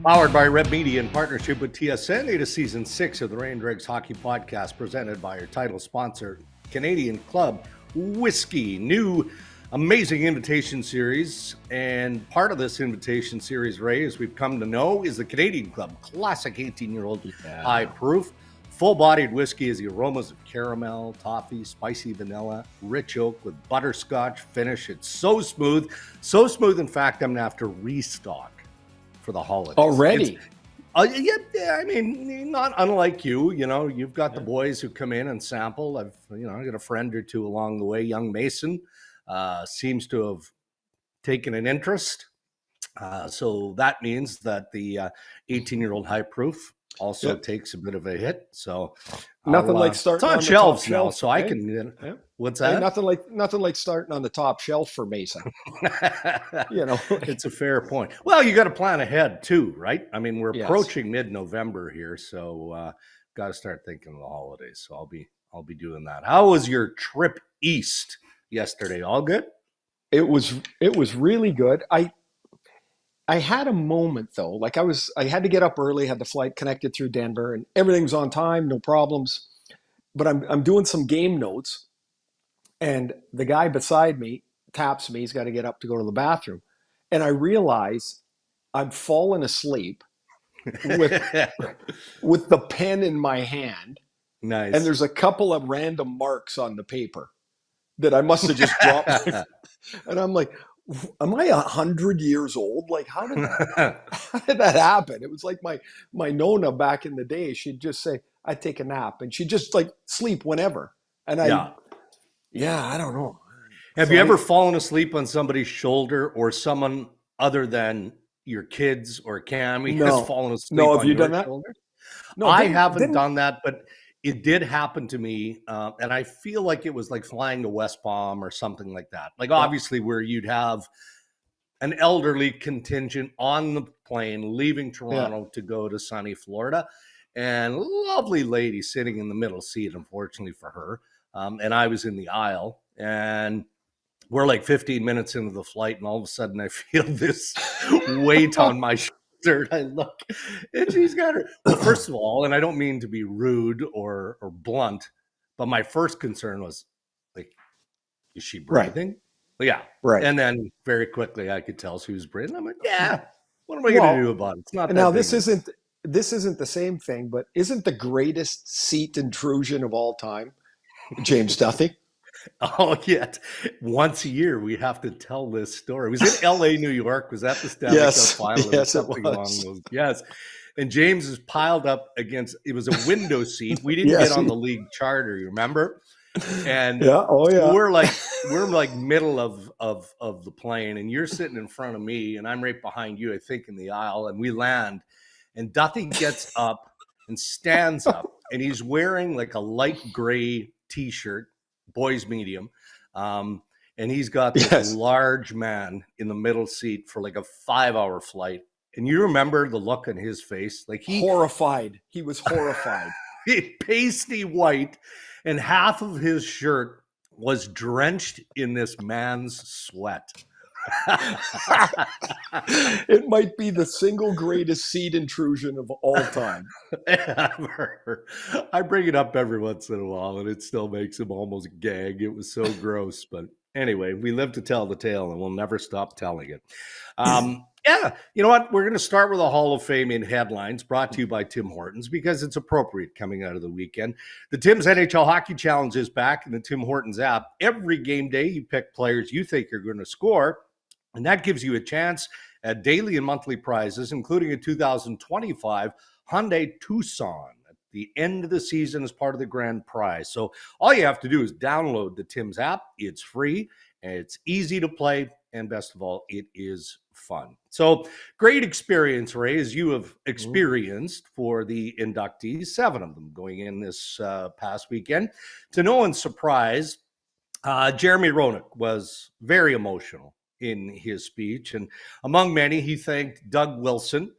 Powered by Red Media in partnership with TSN, it is season 6 of the Ray and Dregs hockey podcast presented by our title sponsor, Canadian Club Whiskey. New amazing invitation series. And part of this invitation series, Ray, as we've come to know, is the Canadian Club Classic 18-year-old high proof. Full-bodied whiskey is the aromas of caramel, toffee, spicy vanilla, rich oak with butterscotch finish. It's so smooth. So smooth, in fact, I'm going to have to restock for the holidays. Already? Yeah, I mean, not unlike you. You know, you've got the boys who come in and sample. I got a friend or two along the way. Young Mason seems to have taken an interest. So that means that the 18-year-old high proof also takes a bit of a hit. So nothing like starting it's on the shelves top now, shelf, so I can. What's that? Hey, nothing like starting on the top shelf for Mason. It's a fair point. Well, you got to plan ahead too, right? I mean, we're approaching mid-November here, so got to start thinking of the holidays. So I'll be doing that. How was your trip east yesterday? All good? It was really good. I had a moment though, like I had to get up early, had the flight connected through Denver, and everything's on time, no problems. But I'm doing some game notes, and the guy beside me taps me. He's got to get up to go to the bathroom, and I realize I've fallen asleep with the pen in my hand. Nice. And there's a couple of random marks on the paper that I must have just dropped. And I'm like, am I 100 years old? Like, how did that happen? It was like my Nona back in the day. She'd just say, I'd take a nap, and she'd just like sleep whenever. And I don't know. Have you ever fallen asleep on somebody's shoulder, or someone other than your kids or Cammie has fallen asleep on have you your done that? shoulder? No, I haven't done that, but it did happen to me, and I feel like it was like flying to West Palm or something like that. Like obviously where you'd have an elderly contingent on the plane leaving Toronto to go to sunny Florida, and a lovely lady sitting in the middle seat, unfortunately for her, and I was in the aisle, and we're like 15 minutes into the flight, and all of a sudden I feel this weight on my shoulder. I look, and she's got her. Well, first of all, and I don't mean to be rude or blunt, but my first concern was like, is she breathing? Right. Yeah. Right. And then very quickly I could tell she was breathing. I'm like, yeah, what am I going to do about it? It's not that now big. This isn't the same thing, but isn't the greatest seat intrusion of all time James Duthie? Oh, yeah. Once a year, we have to tell this story. Was it L.A., New York? Was that the Stanley Cup final? Yes, it was. Yes. And James is piled up against, it was a window seat. We didn't get on the league charter, you remember? And we're like middle of the plane, and you're sitting in front of me, and I'm right behind you, I think, in the aisle, and we land, and Duthie gets up and stands up, and he's wearing like a light gray T-shirt, boys medium, and he's got this large man in the middle seat for like a 5-hour flight. And you remember the look on his face, like horrified. He was horrified. Pasty white, and half of his shirt was drenched in this man's sweat. It might be the single greatest seat intrusion of all time. Ever. I bring it up every once in a while, and it still makes him almost gag. It was so gross, but anyway, we live to tell the tale, and we'll never stop telling it. You know what? We're going to start with a Hall of Fame in headlines, brought to you by Tim Hortons, because it's appropriate coming out of the weekend. The Tim's NHL Hockey Challenge is back in the Tim Hortons app. Every game day, you pick players you think are going to score, and that gives you a chance at daily and monthly prizes, including a 2025 Hyundai Tucson at the end of the season as part of the grand prize. So all you have to do is download the Tim's app. It's free, and it's easy to play, and best of all, it is fun. So great experience, Ray, as you have experienced for the inductees, 7 of them going in this past weekend. To no one's surprise, Jeremy Roenick was very emotional in his speech, and among many, he thanked Doug Wilson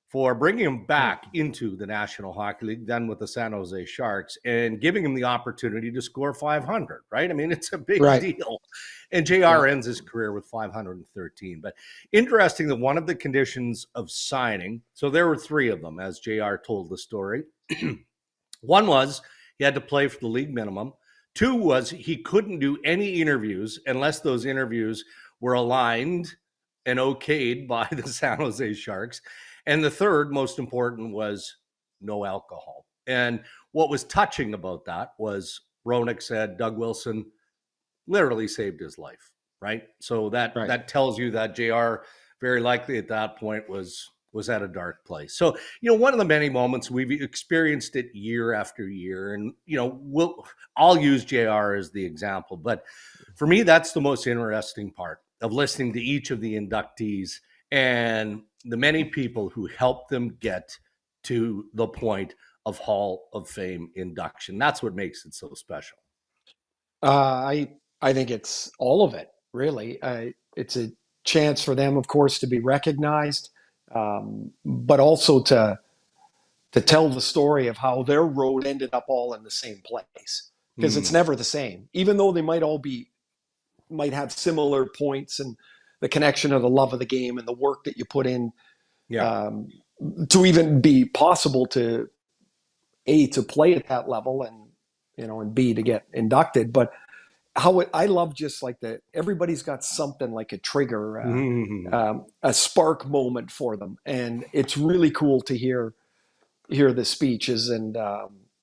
for bringing him back into the National Hockey League, then with the San Jose Sharks, and giving him the opportunity to score 500, right? I mean, it's a big deal. And JR ends his career with 513. But interesting that one of the conditions of signing, so there were 3 of them, as JR told the story. One was he had to play for the league minimum. 2 was he couldn't do any interviews unless those interviews were aligned and okayed by the San Jose Sharks. And the 3rd, most important, was no alcohol. And what was touching about that was Roenick said Doug Wilson literally saved his life, right? So that tells you that JR very likely at that point was at a dark place. So, one of the many moments we've experienced it year after year. And, I'll use JR as the example. But for me, that's the most interesting part of listening to each of the inductees and the many people who helped them get to the point of Hall of Fame induction. That's what makes it so special. I think it's all of it, really. It's a chance for them, of course, to be recognized, but also to tell the story of how their road ended up all in the same place. Because it's never the same, even though they might have similar points and the connection of the love of the game and the work that you put in to even be possible to play at that level and B, to get inducted. But I love just like everybody's got something like a trigger, a spark moment for them. And it's really cool to hear the speeches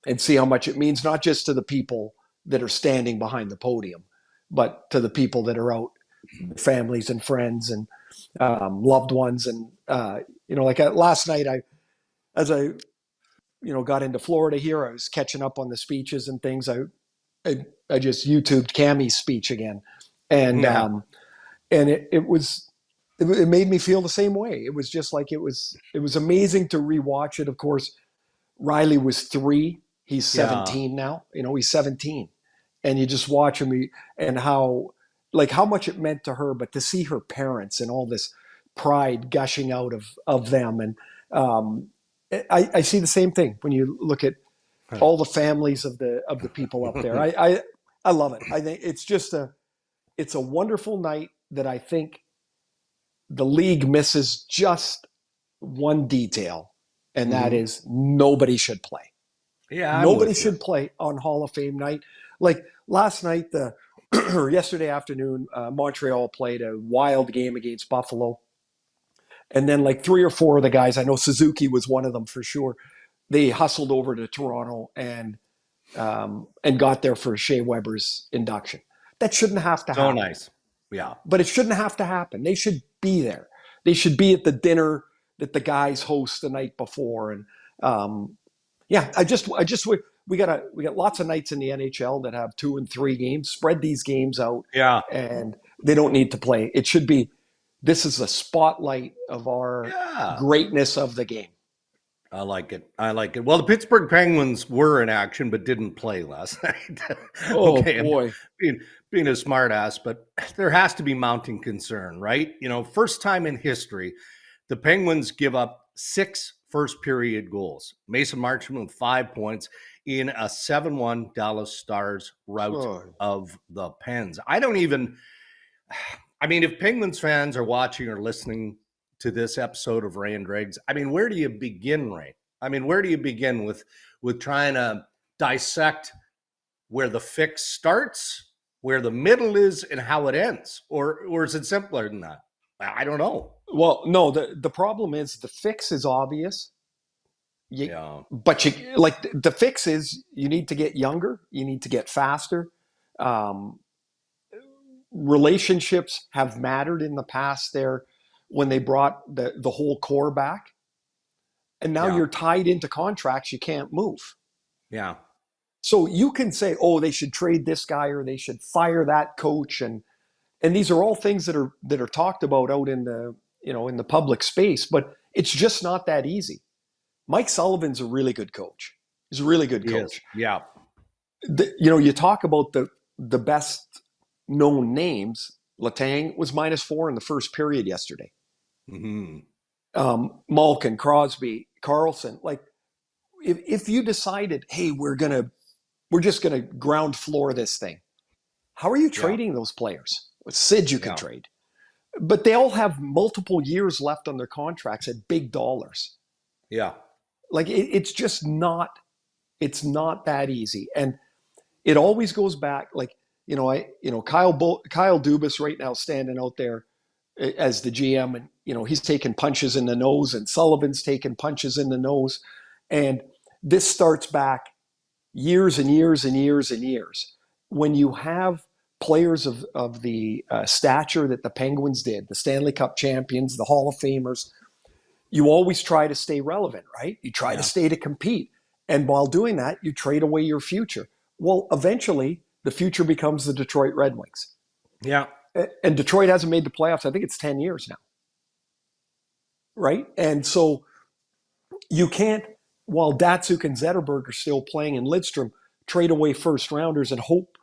and see how much it means, not just to the people that are standing behind the podium, but to the people that are out, families and friends and loved ones. And, like last night, as I got into Florida here, I was catching up on the speeches and things. I just YouTubed Cammie's speech again. And, and it made me feel the same way. It was just like, it was amazing to rewatch it. Of course, Riley was 3. He's 17 now, he's 17, and you just watch him and how much it meant to her, but to see her parents and all this pride gushing out of them. And I see the same thing when you look at all the families of the people up there. I love it. I think it's just it's a wonderful night that I think the league misses just one detail, and that is nobody should play. Yeah, nobody should play on Hall of Fame night. Like last night, or yesterday afternoon, Montreal played a wild game against Buffalo. And then like 3 or 4 of the guys, I know Suzuki was one of them for sure, they hustled over to Toronto and got there for Shea Weber's induction. That shouldn't have to happen. So nice. Yeah. But it shouldn't have to happen. They should be there. They should be at the dinner that the guys host the night before. And we got lots of nights in the NHL that have 2 and 3 games. Spread these games out. Yeah. And they don't need to play. It should be, this is the spotlight of our greatness of the game. I like it. Well, the Pittsburgh Penguins were in action, but didn't play last night. Boy. Being a smart ass, but there has to be mounting concern, right? First time in history, the Penguins give up 6 first period goals. Mason Marchment with 5 points in a 7-1 Dallas Stars rout of the Pens. If Penguins fans are watching or listening to this episode of Ray and Dregs, where do you begin, Ray? Where do you begin with trying to dissect where the fix starts, where the middle is, and how it ends? Or is it simpler than that? I don't know. Well, no, the problem is the fix is obvious. But the fix is you need to get younger, you need to get faster. Relationships have mattered in the past there when they brought the whole core back. And now you're tied into contracts you can't move. Yeah. So you can say, they should trade this guy or they should fire that coach. And these are all things that are talked about out in the public space, but it's just not that easy. Mike Sullivan's a really good coach. He's a really good coach. Yeah. You talk about the best known names. Letang was -4 in the first period yesterday. Mm-hmm. Malkin, Crosby, Carlson. Like if you decided, hey, we're just gonna ground floor this thing, how are you Yeah. trading those players? With Sid, you can Yeah. trade, but they all have multiple years left on their contracts at big dollars. Yeah. Like it's just not. It's not that easy, and it always goes back. Like Kyle Dubas right now standing out there as the GM, and he's taking punches in the nose, and Sullivan's taking punches in the nose, and this starts back years and years and years and years. When you have players of the stature that the Penguins did, the Stanley Cup champions, the Hall of Famers, you always try to stay relevant, right? You try to Yeah. stay to compete. And while doing that, you trade away your future. Well, eventually, the future becomes the Detroit Red Wings. Yeah. And Detroit hasn't made the playoffs. I think it's 10 years now. Right? And so you can't, while Datsuk and Zetterberg are still playing in Lidstrom, trade away first rounders and hope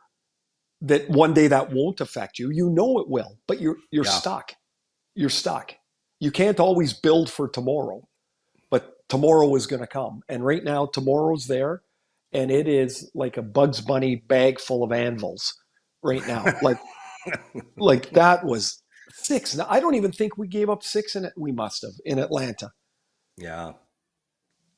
that one day that won't affect you. You know it will, but you're stuck. You're stuck. You can't always build for tomorrow, but tomorrow is going to come. And right now, tomorrow's there, and it is like a Bugs Bunny bag full of anvils right now. Like that was 6. Now, I don't even think we gave up 6 in it. We must have in Atlanta. Yeah.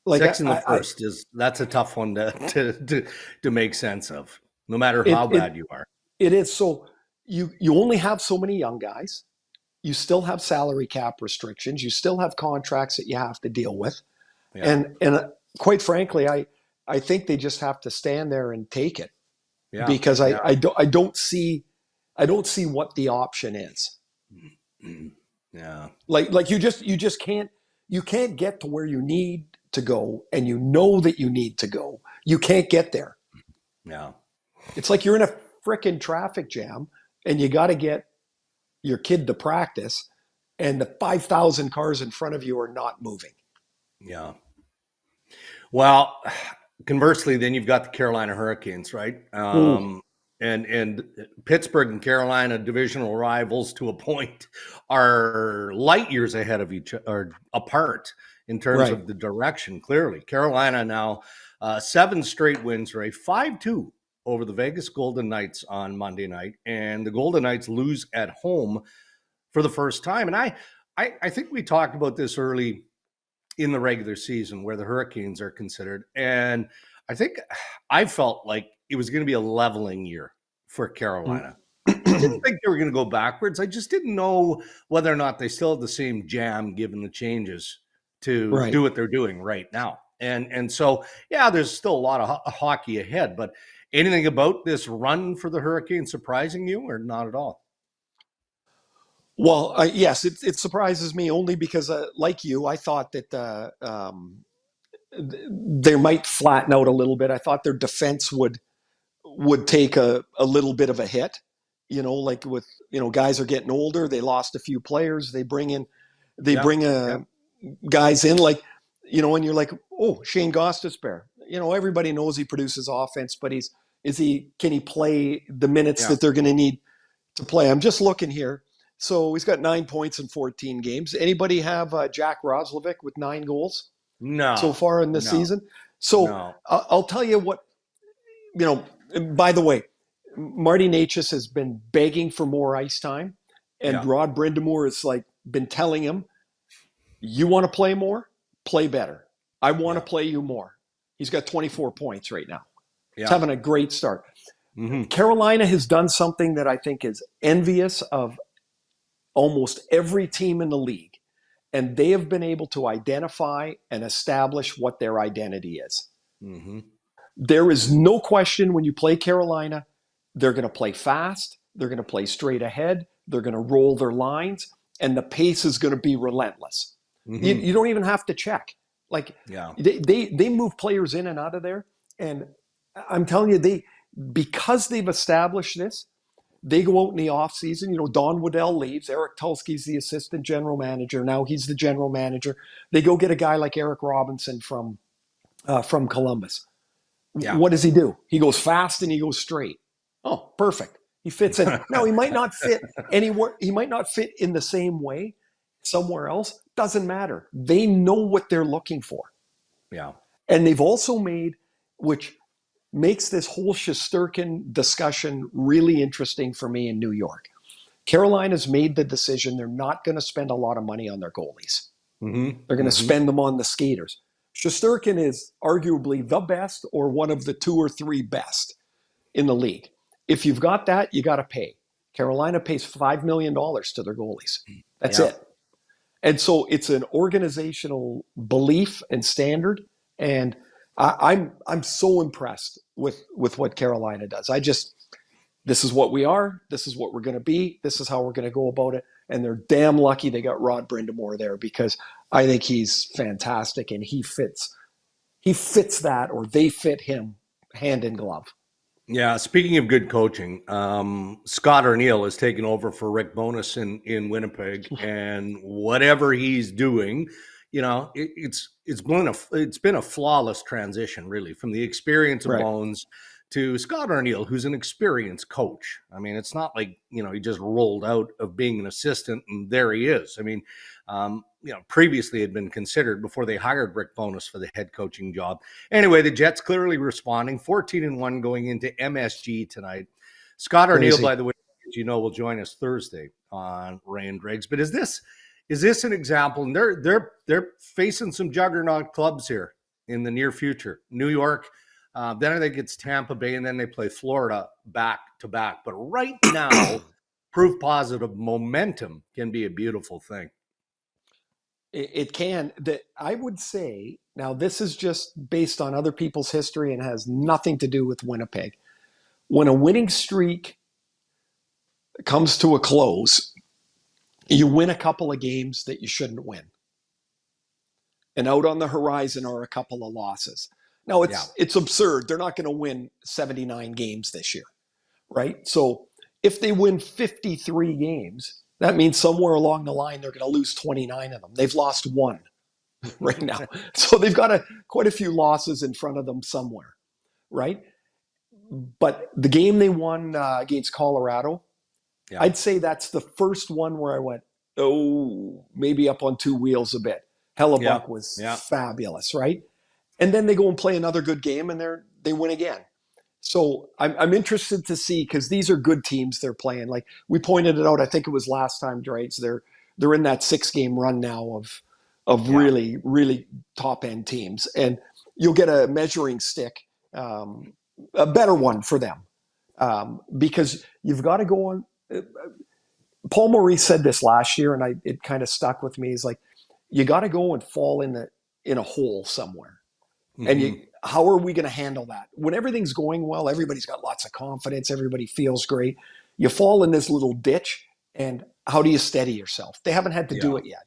Like 6 in the first that's a tough one to make sense of, no matter how bad you are. It is. So you only have so many young guys. You still have salary cap restrictions. You still have contracts that you have to deal with. Yeah. And quite frankly, I think they just have to stand there and take it. Yeah. Because I don't see what the option is. Yeah. Like you just can't get to where you need to go, and you know that you need to go. You can't get there. Yeah. It's like you're in a frickin' traffic jam and you got to get your kid to practice, and the 5,000 cars in front of you are not moving. Yeah. Well, conversely, then you've got the Carolina Hurricanes, right? And Pittsburgh and Carolina, divisional rivals to a point, are light years ahead of each or apart in terms of the direction. Clearly, Carolina now 7 straight wins, right? 5-2 over the Vegas Golden Knights on Monday night, and the Golden Knights lose at home for the first time. And I think we talked about this early in the regular season, where the Hurricanes are considered, and I think I felt like it was going to be a leveling year for Carolina. I didn't think they were going to go backwards. I just didn't know whether or not they still have the same jam given the changes to do what they're doing right now. And so, yeah, there's still a lot of hockey ahead, but anything about this run for the Hurricanes surprising you, or not at all? Well, yes, it surprises me only because, like you, I thought that they might flatten out a little bit. I thought their defense would take a little bit of a hit. Like with guys are getting older. They lost a few players. They bring guys in, like and you're like, oh, Shane Gostisbehere. Everybody knows he produces offense, but can he play the minutes that they're going to need to play? I'm just looking here. So he's got 9 points in 14 games. Anybody have Jack Roslovic with 9 goals? No. So far in the season? So I'll tell you what, by the way, Marty Necas has been begging for more ice time, and Rod Brind'Amour has been telling him, you want to play more? Play better. I want to play you more. He's got 24 points right now. He's having a great start. Mm-hmm. Carolina has done something that I think is envious of almost every team in the league, and they have been able to identify and establish what their identity is. Mm-hmm. There is no question when you play Carolina, they're going to play fast, they're going to play straight ahead, they're going to roll their lines, and the pace is going to be relentless. Mm-hmm. You don't even have to check. They move players in and out of there, and I'm telling you, because they've established this, they go out in the offseason. Don Waddell leaves. Eric Tulsky's the assistant general manager. Now he's the general manager. They go get a guy like Eric Robinson from Columbus. Yeah. What does he do? He goes fast and he goes straight. Oh, perfect. He fits in. Now, he might not fit anywhere. He might not fit in the same way somewhere else, Doesn't matter. They know what they're looking for. Yeah. And they've also made, which makes this whole Shesterkin discussion really interesting for me in New York. Carolina's made the decision they're not going to spend a lot of money on their goalies. They're going to spend them on the skaters. Shesterkin is arguably the best or one of the 2 or 3 best in the league. If you've got that, you got to pay. Carolina pays $5 million to their goalies. That's it. And so it's an organizational belief and standard. And I'm so impressed with what Carolina does. This is what we are. This is what we're going to be. This is how we're going to go about it. And they're damn lucky they got Rod Brind'Amour there, because I think he's fantastic and he fits that, or they fit him hand in glove. Yeah, speaking of good coaching, Scott O'Neill has taken over for Rick Bowness in Winnipeg, and whatever he's doing, it's been a flawless transition, really, from the experience of Bones to Scott O'Neill, who's an experienced coach. I mean, it's not like, he just rolled out of being an assistant and there he is. I mean, previously had been considered before they hired Rick Bowness for the head coaching job. Anyway, the Jets clearly responding, 14-1 going into MSG tonight. Scott O'Neill, by the way, as you know, will join us Thursday on Ray and Dregs. But is this an example? And they're facing some juggernaut clubs here in the near future. New York, then I think it's Tampa Bay, and then they play Florida back to back. But right now, proof positive momentum can be a beautiful thing. It can. That I would say, now this is just based on other people's history and has nothing to do with Winnipeg. When a winning streak comes to a close, you win a couple of games that you shouldn't win. And out on the horizon are a couple of losses. Now, it's absurd. They're not going to win 79 games this year, right? So if they win 53 games, that means somewhere along the line, they're going to lose 29 of them. They've lost 1 right now. So they've got quite a few losses in front of them somewhere, right? But the game they won against Colorado, I'd say that's the first one where I went, maybe up on 2 wheels a bit. Hellebuck was fabulous, right? And then they go and play another good game and they win again. So I'm interested to see, because these are good teams they're playing. Like we pointed it out, I think it was last time, Dregs. They're in that 6-game run now of really, really top end teams, and you'll get a measuring stick, a better one for them, because you've got to go on. Paul Maurice said this last year, and it kind of stuck with me. He's like, you got to go and fall in a hole somewhere, and how are we going to handle that? When everything's going well, everybody's got lots of confidence, everybody feels great. You fall in this little ditch, and how do you steady yourself? They haven't had to do it yet.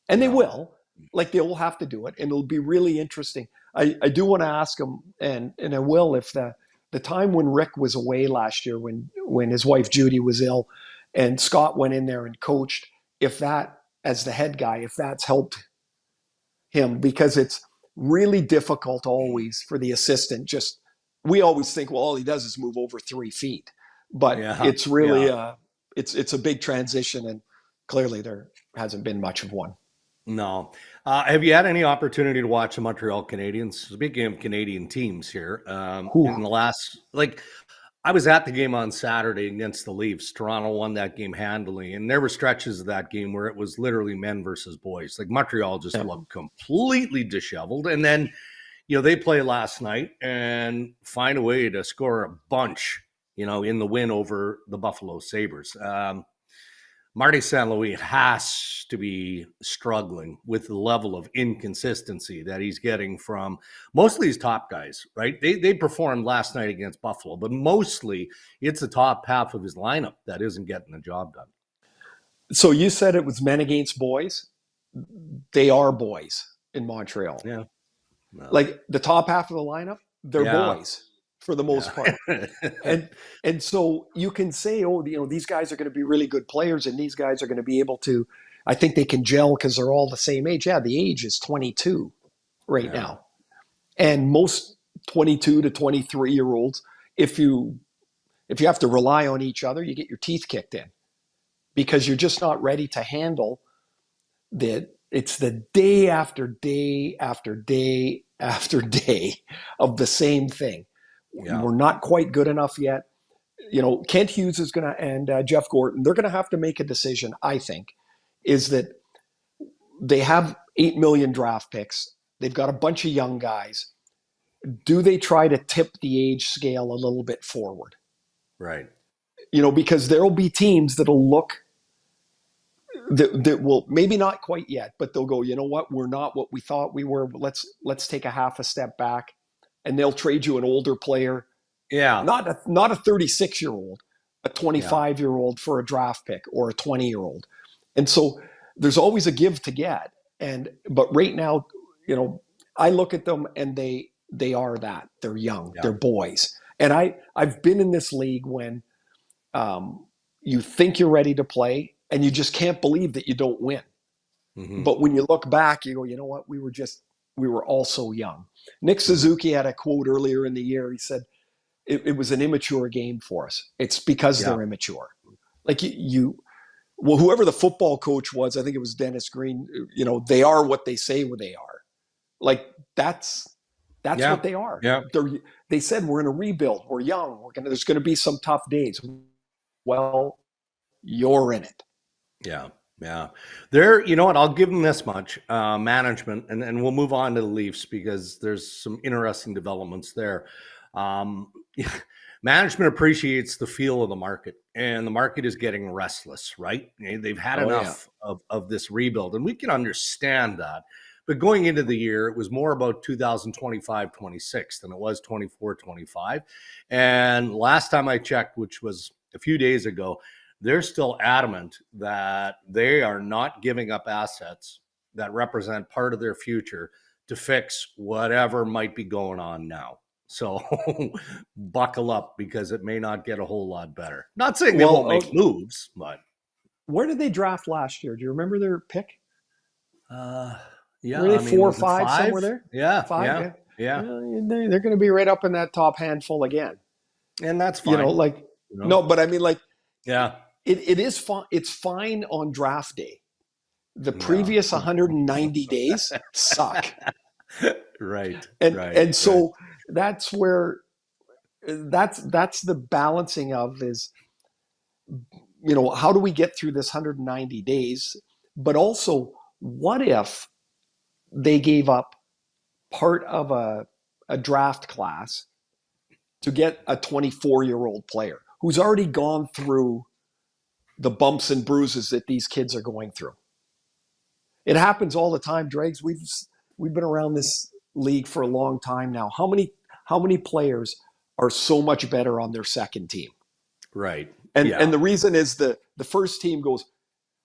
And they will. Like, they will have to do it, and it'll be really interesting. I do want to ask them, and I will, if the time when Rick was away last year, when his wife Judy was ill, and Scott went in there and coached, if that, as the head guy, if that's helped him, because it's really difficult always for the assistant. We always think, well, all he does is move over 3 feet, but it's really it's a big transition, and clearly there hasn't been much of one. No. Have you had any opportunity to watch the Montreal Canadiens? Speaking of Canadian teams here, in the last, I was at the game on Saturday against the Leafs. Toronto won that game handily, and there were stretches of that game where it was literally men versus boys. Like, Montreal just looked completely disheveled, and then they play last night and find a way to score a bunch, in the win over the Buffalo Sabres. Marty St. Louis has to be struggling with the level of inconsistency that he's getting from mostly his top guys, right? They performed last night against Buffalo, but mostly it's the top half of his lineup that isn't getting the job done. So you said it was men against boys. They are boys in Montreal. Yeah. No. Like, the top half of the lineup, they're boys for the most part. And so you can say, these guys are going to be really good players, and these guys are going to be able to, I think they can gel because they're all the same age. Yeah, the age is 22 right now. And most 22 to 23-year-olds, if you have to rely on each other, you get your teeth kicked in, because you're just not ready to handle the It's the day after day after day after day of the same thing. Yeah. We're not quite good enough yet. Kent Hughes is going to, and Jeff Gorton, they're going to have to make a decision, I think, is that they have 8 million draft picks. They've got a bunch of young guys. Do they try to tip the age scale a little bit forward? Right. Because there'll be teams that'll look that will, maybe not quite yet, but they'll go, you know what, we're not what we thought we were. Let's take a half a step back, and they'll trade you an older player, Yeah. not a 36-year-old, a Yeah. 25-year-old for a draft pick, or a 20-year-old. And so there's always a give to get. But right now, I look at them, and they are that. They're young, Yeah. they're boys. And I've been in this league when you think you're ready to play, and you just can't believe that you don't win. Mm-hmm. But when you look back, you go, you know what? We were all so young. Nick Suzuki had a quote earlier in the year. He said, it was an immature game for us. It's because they're immature. Like well, whoever the football coach was, I think it was Dennis Green, they are what they say they are. Like that's what they are. Yeah. They said, we're in a rebuild. We're young. There's going to be some tough days. Well, you're in it. Yeah. Yeah. There, you know what? I'll give them this much. Management, and we'll move on to the Leafs because there's some interesting developments there. Management appreciates the feel of the market, and the market is getting restless, right? They've had enough of this rebuild, and we can understand that. But going into the year, it was more about 2025-26 than it was 24-25. And last time I checked, which was a few days ago, they're still adamant that they are not giving up assets that represent part of their future to fix whatever might be going on now. So buckle up, because it may not get a whole lot better. Not saying they won't make moves, but. Where did they draft last year? Do you remember their pick? Yeah. Were they 4 or 5 somewhere there? Yeah. 5? Yeah. They're going to be right up in that top handful again. And that's fine. No, but I mean, yeah. It is fine. It's fine on draft day. The previous 190 days suck. Right. And so that's where that's the balancing of is, how do we get through this 190 days? But also, what if they gave up part of a draft class to get a 24-year-old player who's already gone through the bumps and bruises that these kids are going through? It happens all the time, Dregs. We've been around this league for a long time now. How many players are so much better on their second team? Right. And the reason is the first team goes,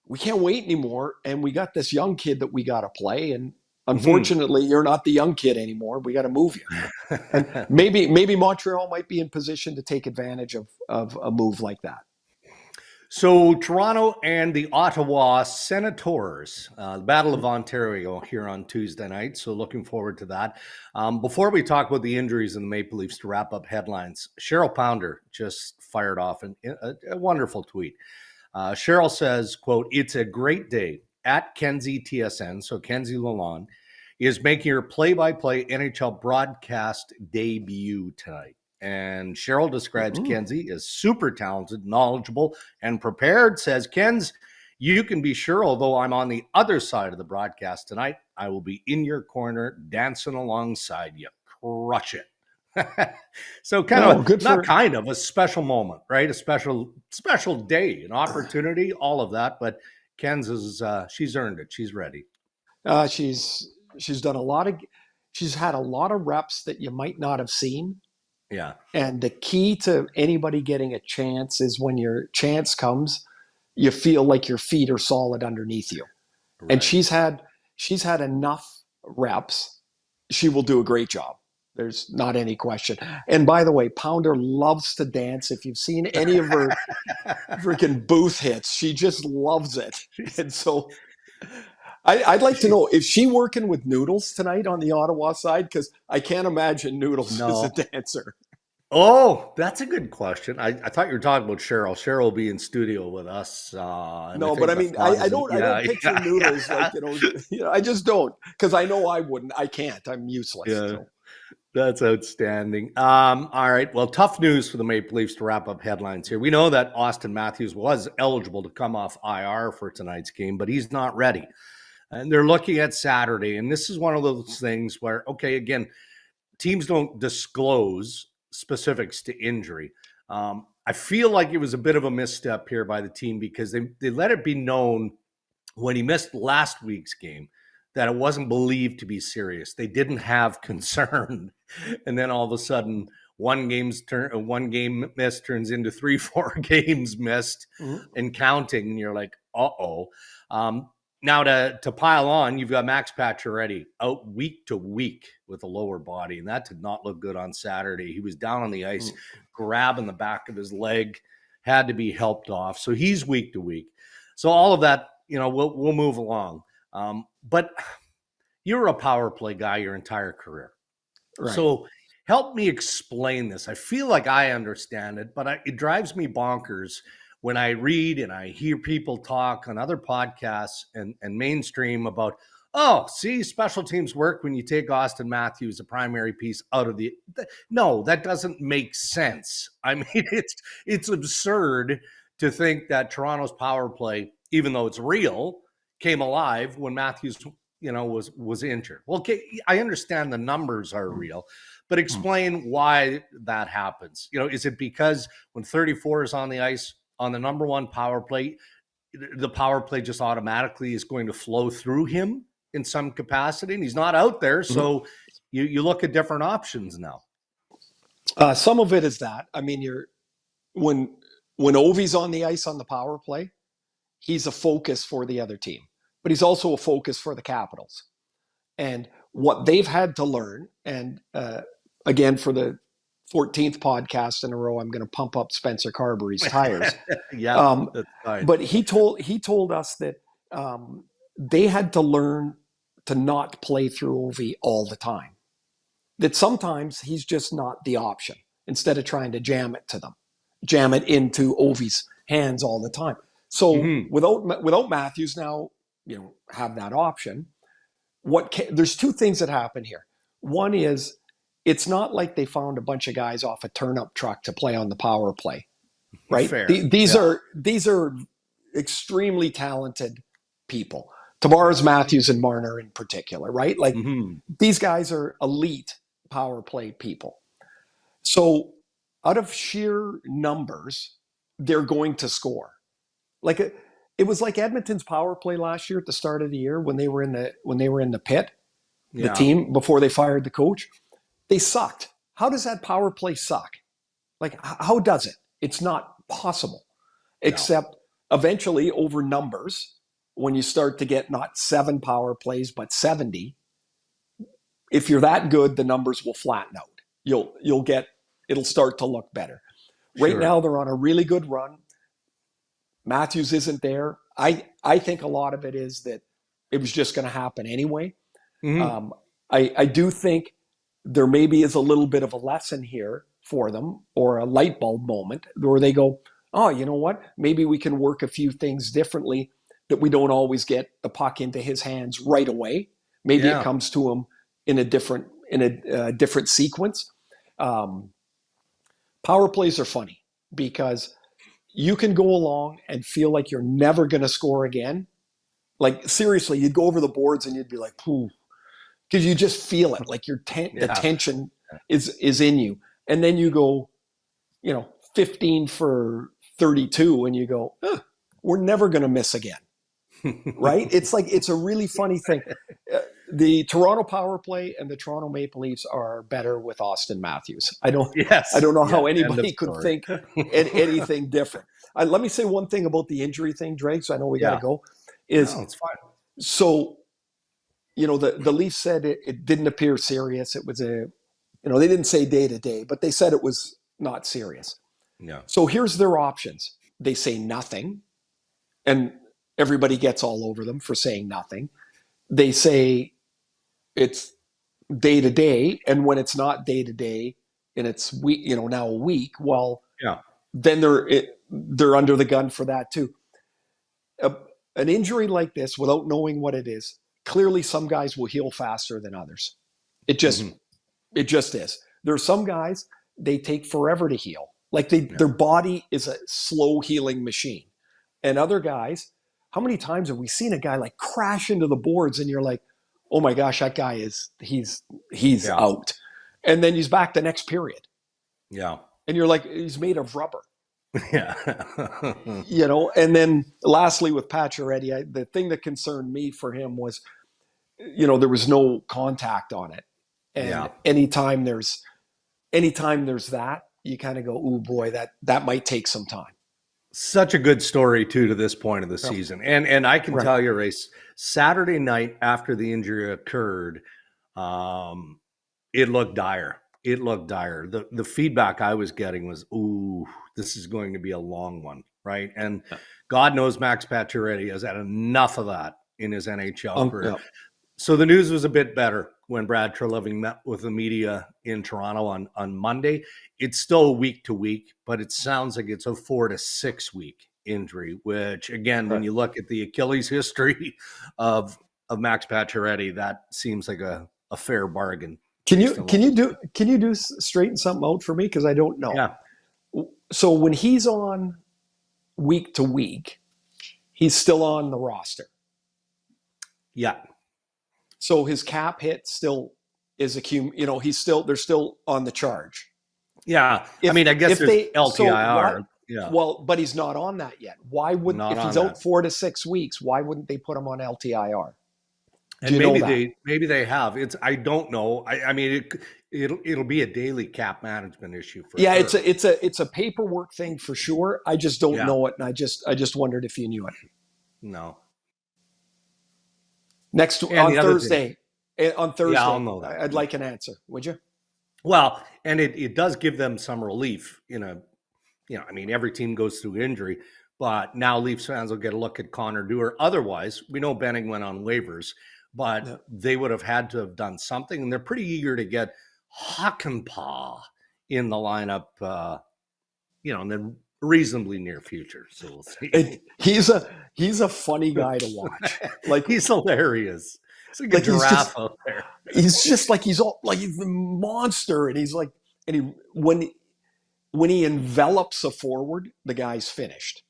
we can't wait anymore, and we got this young kid that we got to play, and unfortunately, you're not the young kid anymore. We got to move you. And maybe Montreal might be in position to take advantage of a move like that. So Toronto and the Ottawa Senators, the Battle of Ontario here on Tuesday night. So looking forward to that. Before we talk about the injuries in the Maple Leafs, to wrap up headlines, Cheryl Pounder just fired off a wonderful tweet. Cheryl says, quote, "It's a great day at Kenzie TSN." So Kenzie Lalonde is making her play-by-play NHL broadcast debut tonight. And Cheryl describes Kenzie as super talented, knowledgeable, and prepared. Says, "Kenz, you can be sure, although I'm on the other side of the broadcast tonight, I will be in your corner dancing alongside you. Crush it." So a special moment, right? A special day, an opportunity, all of that. But Kenz is she's earned it. She's ready. She's done she's had a lot of reps that you might not have seen. Yeah. And the key to anybody getting a chance is when your chance comes, you feel like your feet are solid underneath you. Right. And she's had enough reps. She will do a great job. There's not any question. And by the way, Pounder loves to dance. If you've seen any of her freaking booth hits, she just loves it. And so I'd like to know, is she working with Noodles tonight on the Ottawa side? Because I can't imagine Noodles as a dancer. Oh, that's a good question. I thought you were talking about Cheryl. Cheryl will be in studio with us, and I No, but think I the mean, thought I is, don't yeah, picture yeah, Noodles yeah, like, I just don't, because I know I wouldn't. I can't. I'm useless. yeah. So, That's outstanding. All right. Well, tough news for the Maple Leafs to wrap up headlines here. We know that Austin Matthews was eligible to come off IR for tonight's game, but he's not ready. And they're looking at Saturday. And this is one of those things where, okay, again, teams don't disclose specifics to injury. I feel like it was a bit of a misstep here by the team because they let it be known when he missed last week's game that it wasn't believed to be serious. They didn't have concern. And then all of a sudden, one game missed turns into 3-4 games missed mhm. and counting. And you're like, uh-oh. Now to pile on, you've got Max Pacioretty out week to week with a lower body, and that did not look good on Saturday. He was down on the ice, grabbing the back of his leg, had to be helped off. So he's week to week. So all of that, we'll move along. But you're a power play guy your entire career. Right. So help me explain this. I feel like I understand it, but it drives me bonkers when I read and I hear people talk on other podcasts and mainstream about, oh, see, special teams work when you take Austin Matthews, a primary piece, out of the. No, that doesn't make sense. I mean, it's absurd to think that Toronto's power play, even though it's real, came alive when Matthews was injured. Well, okay, I understand the numbers are real, but explain why that happens. Is it because when 34 is on the ice on the number one power play, the power play just automatically is going to flow through him in some capacity, and he's not out there, so you look at different options now. Some of it is that. I mean, when Ovi's on the ice on the power play, he's a focus for the other team, but he's also a focus for the Capitals. And what they've had to learn, and again, for the 14th podcast in a row, I'm going to pump up Spencer Carberry's tires. Yeah, that's fine. But he told us that they had to learn to not play through Ovi all the time. That sometimes he's just not the option. Instead of trying to jam it into Ovi's hands all the time. So without Matthews now, have that option. There's two things that happen here. One is it's not like they found a bunch of guys off a turnip truck to play on the power play, right? Fair. These Yeah. are extremely talented people. Tavares, Matthews, and Marner in particular, right? Like these guys are elite power play people. So out of sheer numbers, they're going to score. Like it was like Edmonton's power play last year at the start of the year when they were in the pit, the team before they fired the coach. They sucked. How does that power play suck? Like how does it? It's not possible. Except eventually over numbers, when you start to get not 7 power plays but 70, if you're that good, the numbers will flatten out. It'll start to look better. Right now they're on a really good run. Matthews isn't there. I think a lot of it is that it was just going to happen anyway. I do think there maybe is a little bit of a lesson here for them, or a light bulb moment where they go, oh, you know what? Maybe we can work a few things differently, that we don't always get the puck into his hands right away. Maybe it comes to him in a different sequence. Power plays are funny because you can go along and feel like you're never going to score again. Like seriously, you'd go over the boards and you'd be like, "Pooh," because you just feel it. Like the tension is in you, and then you go, 15 for 32, and you go, "We're never going to miss again." Right? It's a really funny thing. The Toronto power play and the Toronto Maple Leafs are better with Austin Matthews. I don't know how anybody could think anything different. Let me say one thing about the injury thing, Drake. So I know we got to go. It's fine. So, the Leafs said it didn't appear serious. It was they didn't say day to day, but they said it was not serious. Yeah. So here's their options. They say nothing, and everybody gets all over them for saying nothing. They say it's day to day, and when it's not day to day, and it's week, now a week. Well, Yeah. then they're under the gun for that too. An injury like this, without knowing what it is, clearly some guys will heal faster than others. It just is. There are some guys, they take forever to heal. Like their body is a slow healing machine. And other guys, how many times have we seen a guy like crash into the boards and you're like, oh my gosh, that guy he's out. And then he's back the next period. Yeah. And you're like, he's made of rubber. Yeah. And then lastly with Pacioretty, the thing that concerned me for him was, there was no contact on it. And anytime there's that, you kind of go, oh boy, that might take some time. Such a good story too to this point of the season. And I can tell you, Ray, Saturday night after the injury occurred, it looked dire. The feedback I was getting was, ooh, this is going to be a long one, right? And God knows Max Pacioretty has had enough of that in his NHL career. So the news was a bit better when Brad Treliving met with the media in Toronto on Monday. It's still week to week, but it sounds like it's a 4 to 6 week injury, which again, when you look at the Achilles history of Max Pacioretty, that seems like a fair bargain. Can you straighten something out for me? Because I don't know. Yeah. So when he's on week to week, he's still on the roster. Yeah. So his cap hit still is they're still on the charge. Yeah. I guess there's LTIR. Well, but he's not on that yet. Why wouldn't, if he's out 4 to 6 weeks, why wouldn't they put him on LTIR? And maybe they have. I don't know. It'll be a daily cap management issue for sure. It's a paperwork thing for sure. I just don't know it, and I just wondered if you knew it. No. On Thursday, I'll know that. I'd like an answer. Would you? Well, and it does give them some relief. Every team goes through injury, but now Leafs fans will get a look at Connor Dewar. Otherwise, we know Benning went on waivers, but they would have had to have done something, and they're pretty eager to get Hakanpää in the lineup, in the reasonably near future. So we'll see. He's a funny guy to watch. Like he's hilarious. It's like a giraffe out there. He's just like he's a monster, and he's like, when he envelops a forward, the guy's finished.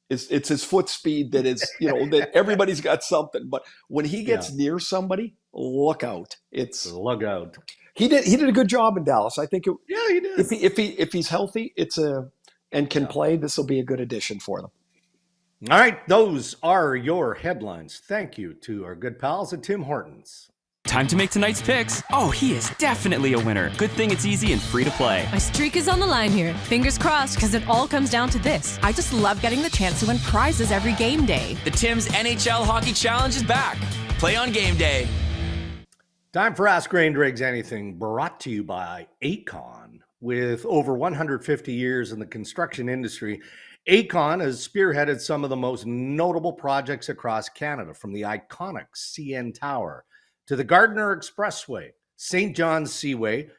It's his foot speed that is, that everybody's got something. But when he gets near somebody, look out! Look out. He did a good job in Dallas. I think. He did. If he's healthy, and can play, this will be a good addition for them. All right, those are your headlines. Thank you to our good pals at Tim Hortons. Time to make tonight's picks. Oh, he is definitely a winner. Good thing it's easy and free to play. My streak is on the line here. Fingers crossed, because it all comes down to this. I just love getting the chance to win prizes every game day. The Tim's NHL Hockey Challenge is back. Play on game day. Time for Ask Ray and Dregs Anything, brought to you by Acon. With over 150 years in the construction industry, Acon has spearheaded some of the most notable projects across Canada, from the iconic CN Tower to the Gardiner Expressway, St. John's Seaway,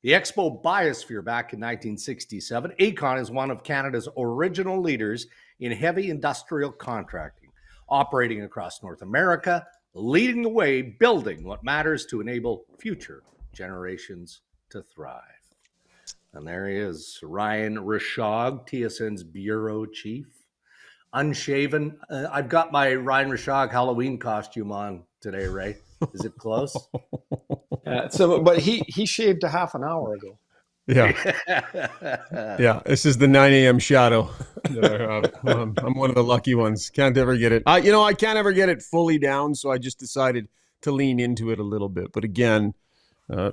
the Expo Biosphere back in 1967. Acon is one of Canada's original leaders in heavy industrial contracting, operating across North America, leading the way, building what matters to enable future generations to thrive. And there he is, Ryan Rishaug, TSN's bureau chief, unshaven. I've got my Ryan Rishaug Halloween costume on today, Ray. Is it close? But he shaved a half an hour ago. Yeah. Yeah. This is the 9 a.m. shadow that I have. I'm one of the lucky ones. Can't ever get it. I can't ever get it fully down, so I just decided to lean into it a little bit. But again,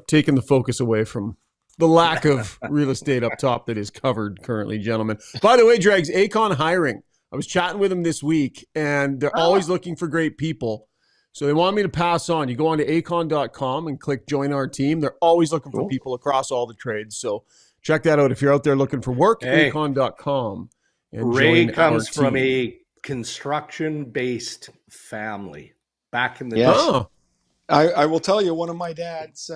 taking the focus away from the lack of real estate up top that is covered currently, gentlemen. By the way, Dregs, Acon hiring. I was chatting with them this week, and they're always looking for great people. So they want me to pass on. You go on to acon.com and click join our team. They're always looking for people across all the trades. So check that out. If you're out there looking for work, acon.com. And Ray comes from a construction-based family back in the day. I will tell you, one of my dad's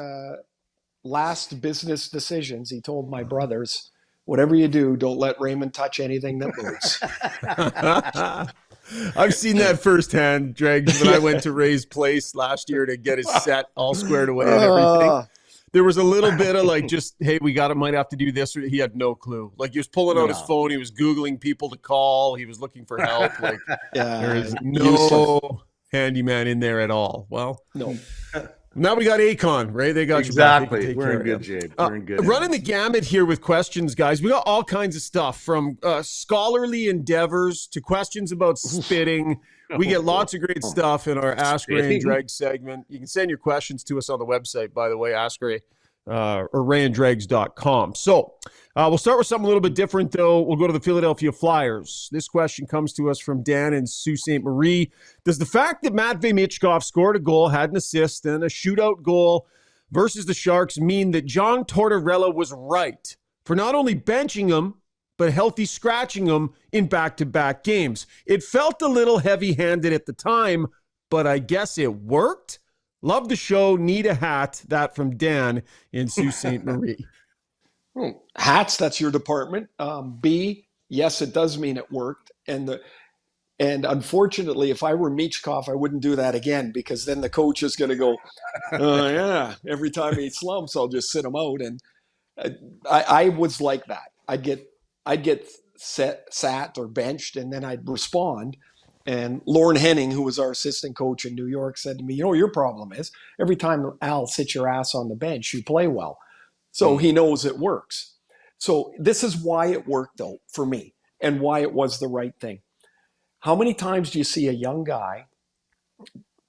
last business decisions, he told my brothers, whatever you do, don't let Raymond touch anything that moves. I've seen that firsthand, Dregs, when I went to Ray's place last year to get his set all squared away and everything. There was a little bit of like, just, hey, might have to do this. He had no clue. Like, he was pulling out his phone. He was Googling people to call. He was looking for help. Like, there is no handyman in there at all. Well, no. Now we got Acon, right? They got exactly. You back. We're in good shape. We're in good. Running the gamut here with questions, guys. We got all kinds of stuff from scholarly endeavors to questions about spitting. We get lots of great stuff in our Ask Ray and Dregs segment. You can send your questions to us on the website, by the way, Ask Ray or rayandregs.com. So we'll start with something a little bit different, though. We'll go to the Philadelphia Flyers. This question comes to us from Dan and Sault Ste. Marie. Does the fact that Matvei Michkov scored a goal, had an assist, and a shootout goal versus the Sharks mean that John Tortorella was right for not only benching him, but healthy scratching him in back-to-back games? It felt a little heavy-handed at the time, but I guess it worked. Love the show. Need a hat. That from Dan in Sault Ste. Marie. Hats, that's your department. B, yes, it does mean it worked. And unfortunately, if I were Michkov, I wouldn't do that again, because then the coach is going to go, yeah, every time he slumps, I'll just sit him out. And I was like that. I'd get sat or benched, and then I'd respond. And Lauren Henning, who was our assistant coach in New York, said to me, your problem is every time Al sits your ass on the bench, you play well. So he knows it works. So this is why it worked, though, for me, and why it was the right thing. How many times do you see a young guy,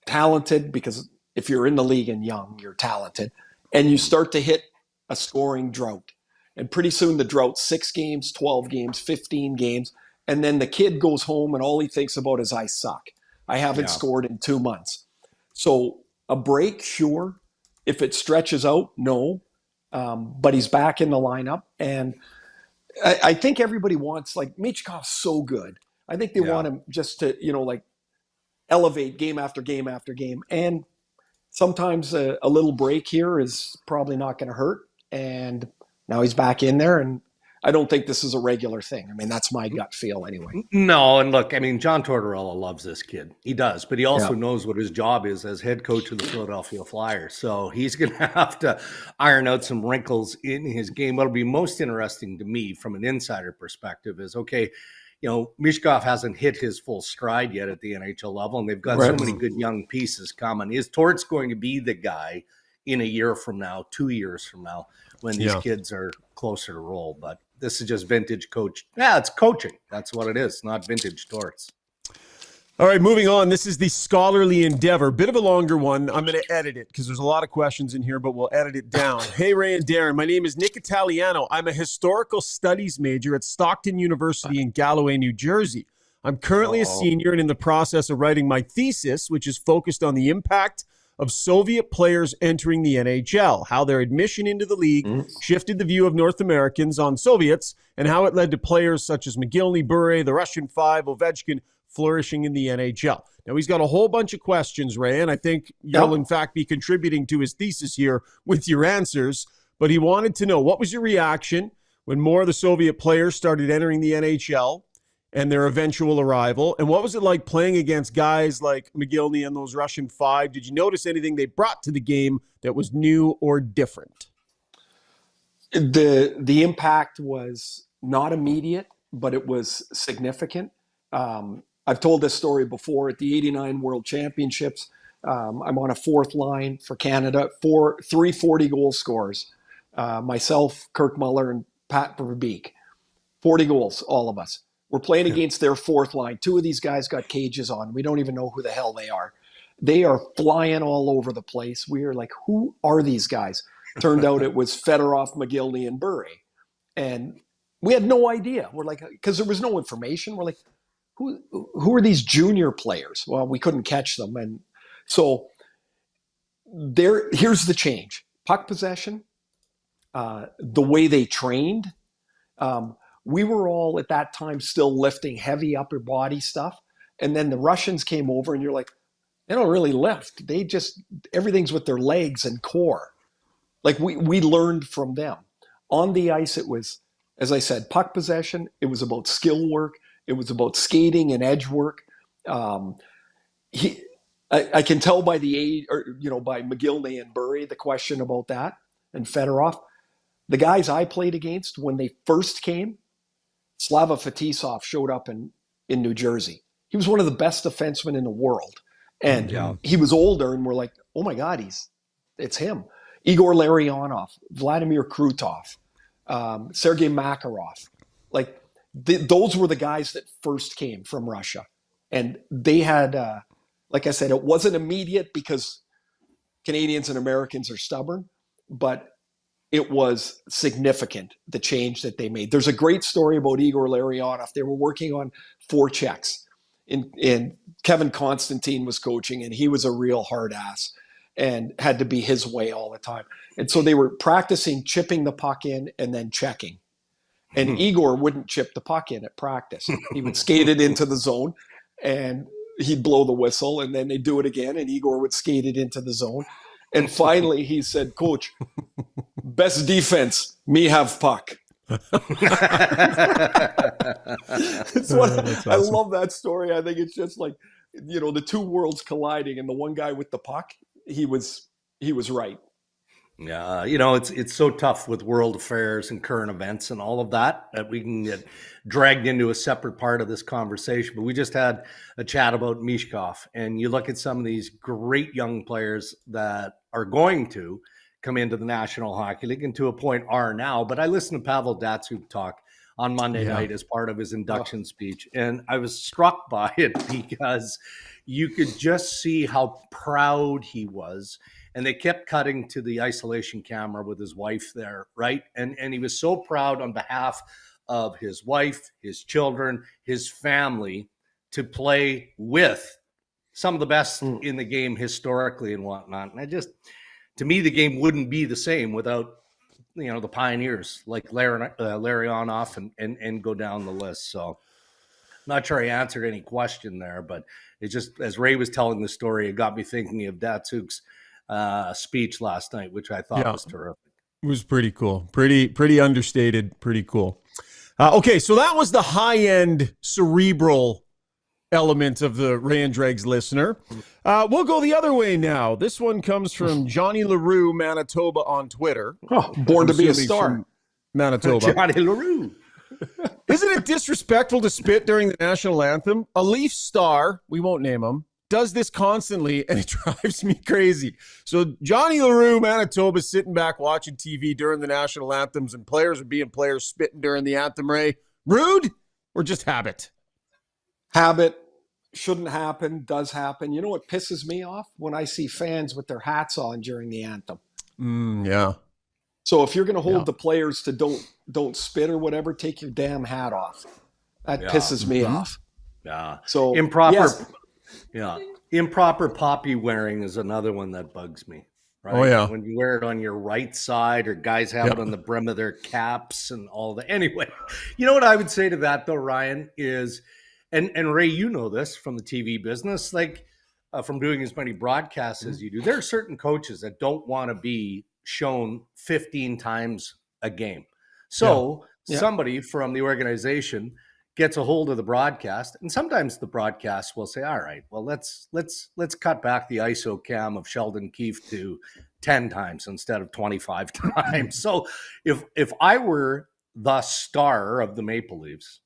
talented, because if you're in the league and young, you're talented, and you start to hit a scoring drought. And pretty soon the drought's 6 games, 12 games, 15 games, and then the kid goes home and all he thinks about is, I suck. I haven't scored in 2 months. So a break, sure. If it stretches out, no. But he's back in the lineup. And I think everybody wants, like, Michkov's so good. I think they want him just to, elevate game after game after game. And sometimes a little break here is probably not going to hurt. And now he's back in there, and I don't think this is a regular thing. I mean, that's my gut feel anyway. No, and look, I mean, John Tortorella loves this kid. He does, but he also knows what his job is as head coach of the Philadelphia Flyers. So he's going to have to iron out some wrinkles in his game. What'll be most interesting to me from an insider perspective is, okay, Michkov hasn't hit his full stride yet at the NHL level, and they've got so many good young pieces coming. Is Torts going to be the guy in a year from now, 2 years from now, when these kids are closer to roll? But this is just vintage coach. Yeah, it's coaching. That's what it is, not vintage Torts. All right, moving on. This is the scholarly endeavor. Bit of a longer one. I'm going to edit it because there's a lot of questions in here, but we'll edit it down. Hey, Ray and Darren. My name is Nick Italiano. I'm a historical studies major at Stockton University in Galloway, New Jersey. I'm currently a senior and in the process of writing my thesis, which is focused on the impact of Soviet players entering the NHL, how their admission into the league shifted the view of North Americans on Soviets, and how it led to players such as McGillney, Bure, the Russian Five, Ovechkin, flourishing in the NHL. Now, he's got a whole bunch of questions, Ray, and I think you'll, in fact, be contributing to his thesis here with your answers. But he wanted to know, what was your reaction when more of the Soviet players started entering the NHL and their eventual arrival? And what was it like playing against guys like McGillney and those Russian Five? Did you notice anything they brought to the game that was new or different? The impact was not immediate, but it was significant. I've told this story before at the 89 World Championships. I'm on a fourth line for Canada, three 40-goal scorers. Myself, Kirk Muller, and Pat Verbeek. 40 goals, all of us. We're playing against their fourth line. 2 of these guys got cages on. We don't even know who the hell they are. They are flying all over the place. We are like, who are these guys? Turned out it was Fedorov, McGillney, and Bure. And we had no idea. We're like, because there was no information. We're like, who are these junior players? Well, we couldn't catch them. And so here's the change. Puck possession, the way they trained. We were all at that time still lifting heavy upper body stuff. And then the Russians came over and you're like, they don't really lift. Everything's with their legs and core. Like we learned from them. On the ice, it was, as I said, puck possession. It was about skill work. It was about skating and edge work. I can tell by the age, or by McGillney and Burry, the question about that, and Fedorov. The guys I played against when they first came, Slava Fetisov showed up in New Jersey. He was one of the best defensemen in the world, and he was older, and we're like, oh my God, it's him. Igor Larionov, Vladimir Krutov, Sergei Makarov. Like, those were the guys that first came from Russia. And they had, like I said, it wasn't immediate because Canadians and Americans are stubborn, but it was significant, the change that they made. There's a great story about Igor Larionov. They were working on forechecks, and Kevin Constantine was coaching, and he was a real hard ass and had to be his way all the time. And so they were practicing chipping the puck in and then checking. And Igor wouldn't chip the puck in at practice. He would skate it into the zone, and he'd blow the whistle, and then they'd do it again, and Igor would skate it into the zone. And finally he said, "Coach, best defense, me have puck." It's awesome. I love that story. I think it's just like, the two worlds colliding, and the one guy with the puck, he was right. Yeah, it's so tough with world affairs and current events and all of that we can get dragged into a separate part of this conversation. But we just had a chat about Michkov, and you look at some of these great young players that are going to come into the National Hockey League, and to a point are now. But I listened to Pavel Datsyuk talk on Monday night as part of his induction speech, and I was struck by it because you could just see how proud he was. And they kept cutting to the isolation camera with his wife there, right? And he was so proud on behalf of his wife, his children, his family, to play with some of the best in the game historically and whatnot. And to me, the game wouldn't be the same without, the pioneers like Larionov and go down the list. So I'm not sure I answered any question there, but it just, as Ray was telling the story, it got me thinking of Datsuk's speech last night, which I thought was terrific. It was pretty cool. Pretty understated. Pretty cool. Okay, so that was the high-end cerebral element of the Ray and Dregs listener. We'll go the other way now. This one comes from Johnny LaRue, Manitoba, on Twitter. Oh, born to be a star. Manitoba. Johnny LaRue. Isn't it disrespectful to spit during the national anthem? A Leaf star, we won't name him, does this constantly, and it drives me crazy. So Johnny LaRue, Manitoba, sitting back watching TV during the national anthems, and players are being players spitting during the anthem. Ray, rude or just habit? Habit. Shouldn't happen, does happen. You know what pisses me off? When I see fans with their hats on during the anthem. Yeah. So if you're going to hold the players to don't spit or whatever, take your damn hat off. That pisses me off. Yeah. So improper. Yes. Yeah. Improper poppy wearing is another one that bugs me. Right? Oh, yeah. When you wear it on your right side, or guys have it on the brim of their caps and all that. Anyway, you know what I would say to that, though, Ryan, is, and Ray, you know this from the TV business, like from doing as many broadcasts as you do, there are certain coaches that don't want to be shown 15 times a game. So somebody from the organization gets a hold of the broadcast, and sometimes the broadcast will say, all right, well, let's cut back the ISO cam of Sheldon Keefe to 10 times instead of 25 times. So if I were the star of the Maple Leafs,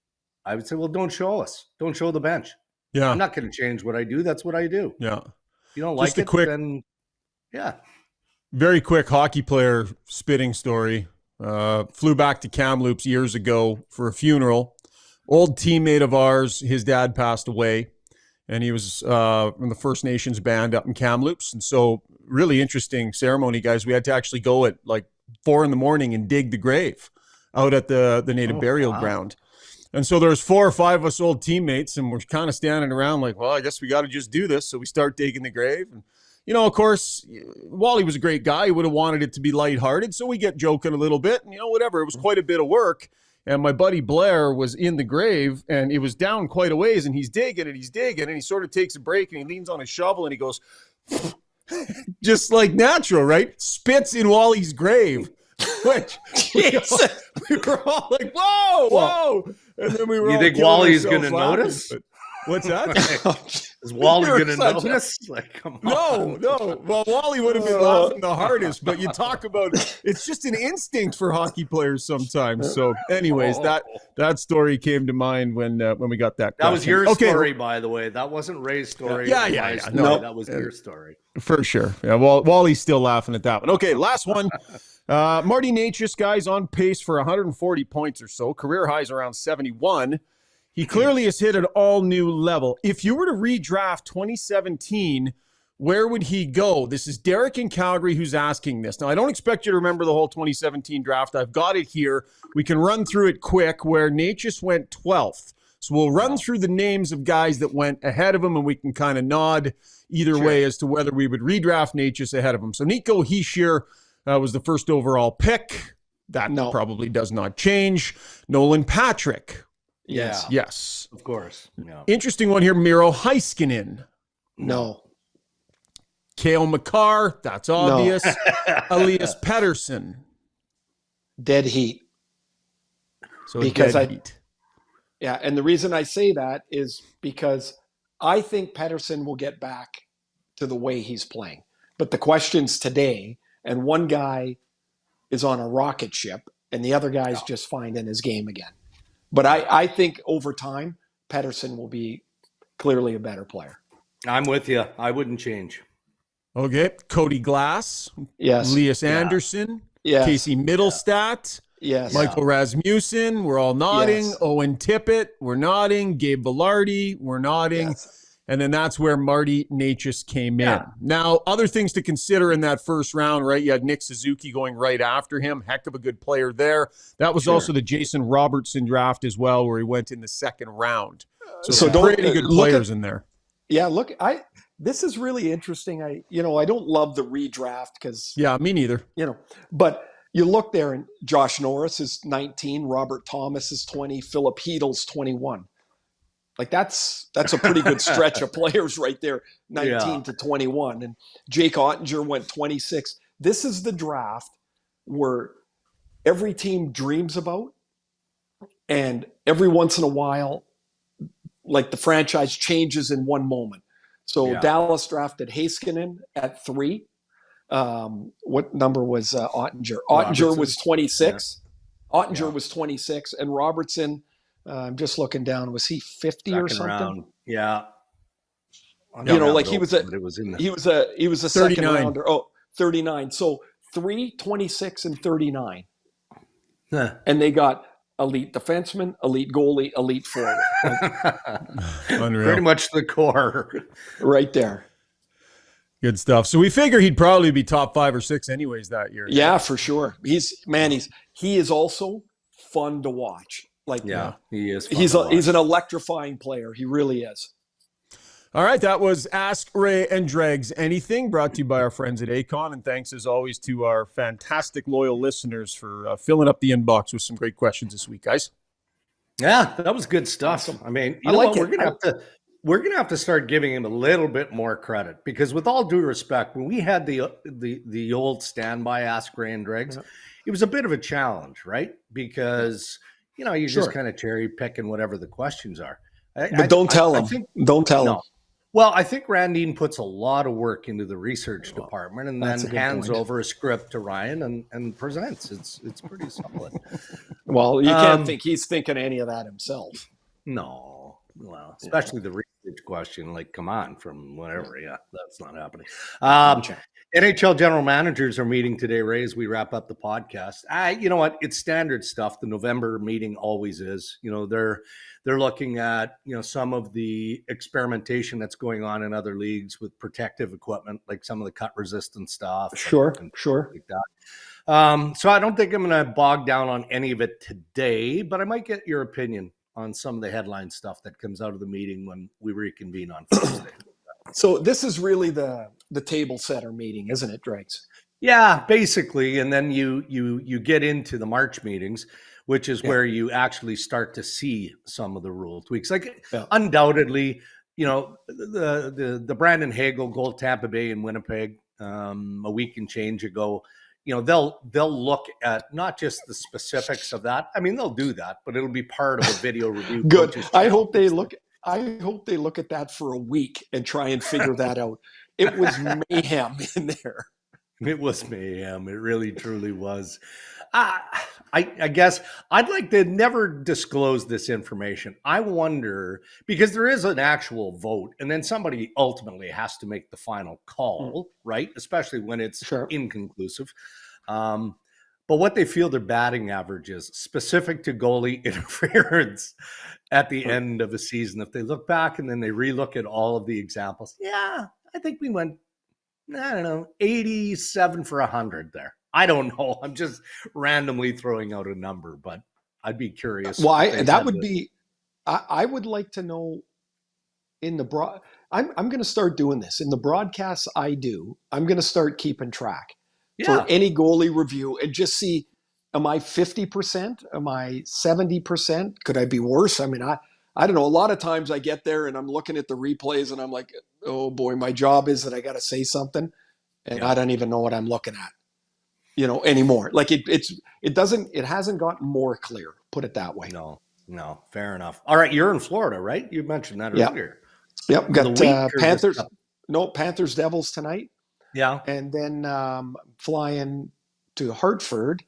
I would say, well, don't show us. Don't show the bench. Yeah. I'm not going to change what I do. That's what I do. Yeah. You don't like it, then very quick hockey player spitting story. Flew back to Kamloops years ago for a funeral. Old teammate of ours, his dad passed away, and he was from the First Nations band up in Kamloops. And so really interesting ceremony, guys. We had to actually go at like 4 a.m. and dig the grave out at the native burial ground. And so there's 4 or 5 of us old teammates, and we're kind of standing around like, well, I guess we got to just do this. So we start digging the grave. And, of course, Wally was a great guy. He would have wanted it to be lighthearted. So we get joking a little bit, and, whatever. It was quite a bit of work. And my buddy Blair was in the grave, and it was down quite a ways, and he's digging, and he sort of takes a break, and he leans on his shovel, and he goes, just like natural, right? Spits in Wally's grave, which we were all like, whoa. And then we were You all think killing Wally's ourselves going to laughing, notice? but- What's that? Is Wally You're going to such a- notice? Like, come on. No. Well, Wally would have been laughing the hardest, but you talk about it's just an instinct for hockey players sometimes. So, anyways, that story came to mind when we got that. That was question. your Okay. story, by the way. That wasn't Ray's story. Yeah. My story. No. That was your story. For sure. Yeah, Wally's still laughing at that one. Okay, last one. Marty Necas, guys, on pace for 140 points or so. Career highs around 71. He clearly has hit an all-new level. If you were to redraft 2017, where would he go? This is Derek in Calgary who's asking this. Now, I don't expect you to remember the whole 2017 draft. I've got it here. We can run through it quick, where Necas went 12th. So we'll run through the names of guys that went ahead of him, and we can kind of nod either way as to whether we would redraft Necas ahead of him. So Nico Hischier was the first overall pick. That probably does not change. Nolan Patrick. Yes. Of course. Yeah. Interesting one here. Miro Heiskanen. No. Cale Makar. That's obvious. Elias Pettersson. Dead heat. So Because dead heat. Yeah, and the reason I say that is because I think Pettersson will get back to the way he's playing. But the question's today, and one guy is on a rocket ship, and the other guy's just finding his game again. But I think over time, Pettersson will be clearly a better player. I'm with you. I wouldn't change. Okay. Cody Glass. Yes. Elias Anderson. Yes. Casey Middlestat. Yes. Michael Rasmussen. We're all nodding. Yes. Owen Tippett. We're nodding. Gabe Velarde. We're nodding. Yes. And then that's where Marty Necas came in. Now, other things to consider in that first round, right? You had Nick Suzuki going right after him. Heck of a good player there. That was also the Jason Robertson draft as well, where he went in the second round. So pretty good players in there. Yeah, look, this is really interesting. I don't love the redraft because me neither. But you look there and Josh Norris is 19, Robert Thomas is 20, Philip Heedle's 21. Like that's a pretty good stretch of players right there, 19 to 21. And Jake Ottinger went 26. This is the draft where every team dreams about, and every once in a while, like the franchise changes in one moment. So Dallas drafted Heiskanen at 3. What number was Ottinger? Ottinger was 26. Yeah. Ottinger was 26, and Robertson. I'm just looking down. Was he 50 or something? Round. Yeah. Like he was a 39. second rounder. 39. So 3, 26, and 39. And they got elite defenseman, elite goalie, elite forward. Unreal. Pretty much the core. Right there. Good stuff. So we figure he'd probably be top 5 or 6 anyways that year. Yeah, for sure. He is also fun to watch. He is. He's an electrifying player. He really is. All right, that was Ask Ray and Dregs Anything, brought to you by our friends at Acon, and thanks as always to our fantastic loyal listeners for filling up the inbox with some great questions this week, guys. Yeah, that was good stuff. Awesome. I mean, we're gonna have to start giving him a little bit more credit, because with all due respect, when we had the old standby Ask Ray and Dregs, it was a bit of a challenge, right? Because you're just kind of cherry picking whatever the questions are. But don't tell him. Don't tell him. Well, I think Randine puts a lot of work into the research department, and then hands over a script to Ryan and presents. It's pretty solid. Well, you can't think he's thinking any of that himself. No. Well, especially the research question, like, come on, from whatever. Yeah, that's not happening. NHL general managers are meeting today, Ray, as we wrap up the podcast. You know what? It's standard stuff. The November meeting always is. They're looking at, some of the experimentation that's going on in other leagues with protective equipment, like some of the cut resistant stuff. Sure. Like that. So I don't think I'm going to bog down on any of it today, but I might get your opinion on some of the headline stuff that comes out of the meeting when we reconvene on Thursday. So this is really the table setter meeting, isn't it, Dregs? Yeah, basically. And then you get into the March meetings, which is where you actually start to see some of the rule tweaks. Like undoubtedly, the Brandon Hagel goal, Tampa Bay and Winnipeg, a week and change ago. They'll look at not just the specifics of that. I mean, they'll do that, but it'll be part of a video review. Good. I hope they look at that for a week and try and figure that out. It was mayhem in there. It was mayhem. It really, truly was. I guess I'd like to never disclose this information. I wonder, because there is an actual vote, and then somebody ultimately has to make the final call, right? Especially when it's inconclusive. But what they feel their batting average is specific to goalie interference at the end of a season. If they look back and then they relook at all of the examples, I think we went, 87 for 100 there. I don't know. I'm just randomly throwing out a number, but I'd be curious. Well, I would like to know in the I'm going to start doing this in the broadcasts I do. I'm going to start keeping track for any goalie review and just see, am I 50%? Am I 70%? Could I be worse? I mean, I don't know. A lot of times I get there and I'm looking at the replays and I'm like, oh boy, my job is that I got to say something and I don't even know what I'm looking at. Anymore. Like it hasn't gotten more clear. Put it that way. No, fair enough. All right. You're in Florida, right? You mentioned that earlier. Yep. Got Panthers. No, Panthers Devils tonight. Yeah. And then flying to Hartford.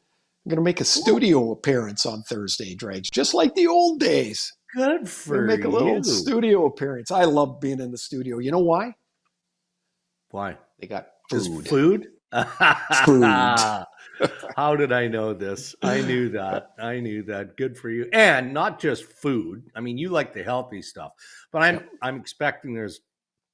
I'm going to make a studio appearance on Thursday, Dregs, just like the old days. Good for you. Make a little studio appearance. I love being in the studio. You know why? Why? They got food. Just food? Food. How did I know this? I knew that. Good for you. And not just food. I mean, you like the healthy stuff, but I'm expecting there's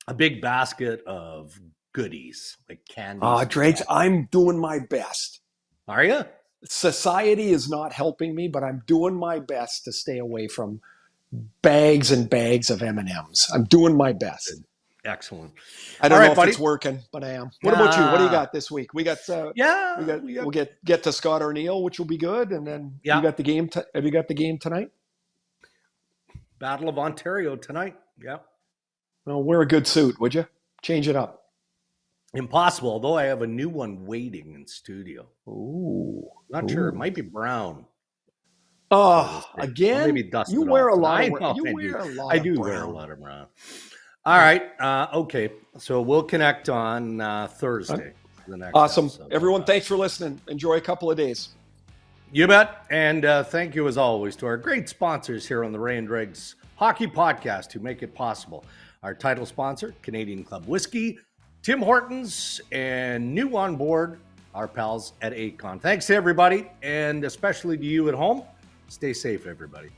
a big basket of goodies like candy. Dregs, I'm doing my best. Are you? Society is not helping me, but I'm doing my best to stay away from bags and bags of M&Ms. I'm doing my best. Excellent. I don't know if it's working, but I am. What about you? What do you got this week? We got we'll get to Scott Arneal, which will be good, and then you got the game. Have you got the game tonight? Battle of Ontario tonight. Yeah. Well, wear a good suit, would you? Change it up. Impossible. Although I have a new one waiting in studio. Ooh. Not sure. It might be brown. Again, maybe dust. You wear a lot. I do wear a lot of brown. All right. Okay. So we'll connect on Thursday. The next awesome. episode. Everyone, thanks for listening. Enjoy a couple of days. You bet. And thank you, as always, to our great sponsors here on the Ray and Dregs Hockey Podcast who make it possible. Our title sponsor, Canadian Club Whiskey, Tim Hortons, and new on board, our pals at Acon. Thanks to everybody, and especially to you at home. Stay safe, everybody.